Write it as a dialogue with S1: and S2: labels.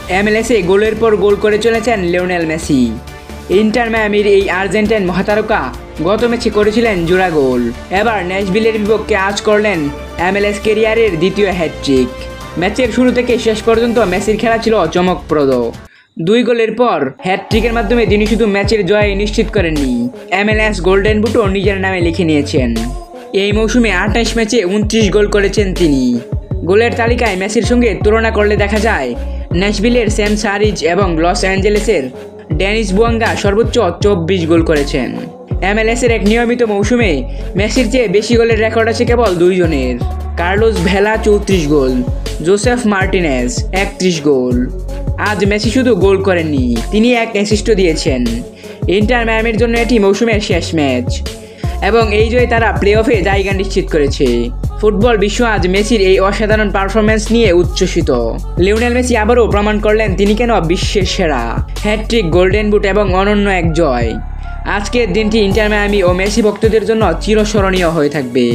S1: MLS-এ গোলের পর গোল করে চলেছেন লিওনেল মেসি। ইন্টার মায়ামির এই আর্জেন্টাইন মহাতারকা গত ম্যাচে করেছিলেন জোড়া গোল। এবার ন্যাশভিলের বিপক্ষে আজ করলেন MLS ক্যারিয়ারের দ্বিতীয় হ্যাটট্রিক। ম্যাচের শুরু থেকে শেষ পর্যন্ত মেসির খেলা ছিল চমকপ্রদ। 2 গোলের পর হ্যাটট্রিকের মাধ্যমে তিনি শুধু ম্যাচের জয় নিশ্চিত করেননি, MLS গোল্ডেন বুটও নিজের নামে লিখে নিয়েছেন। এই মৌসুমে 28 ম্যাচে 29 গোল করেছেন তিনি। গোলের তালিকায় মেসির সঙ্গে তুলনা করলে দেখা যায় ন্যাশভিলের স্যাম সারিজ এবং লস অ্যাঞ্জেলেসের ডেনিস বুয়াঙ্গা সর্বোচ্চ 24 গোল করেছেন। MLS-এর এক নিয়মিত মৌসুমে মেসির চেয়ে বেশি গোলের রেকর্ড আছে কেবল 2 জনের, কার্লোস ভেলা 34 গোল, জোসেফ মার্টিনেজ 31 গোল। আজ মেসি শুধু গোল করেননি, তিনি এক অ্যাসিস্টও দিয়েছেন। ইন্টার মায়ামির জন্য এটি মৌসুমের শেষ ম্যাচ এবং এই জয়ে তারা প্লে অফে জায়গা নিশ্চিত করেছে। ফুটবল বিশ্ব আজ মেসির এই অসাধারণ পারফরম্যান্স নিয়ে উচ্ছ্বসিত। লিওনেল মেসি আবারও প্রমাণ করলেন তিনি কেন বিশ্বের সেরা। হ্যাটট্রিক, গোল্ডেন বুট এবং অনন্য এক জয়। আজকের দিনটি ইন্টার মায়ামি ও মেসি ভক্তদের জন্য চিরস্মরণীয় হয়ে থাকবে।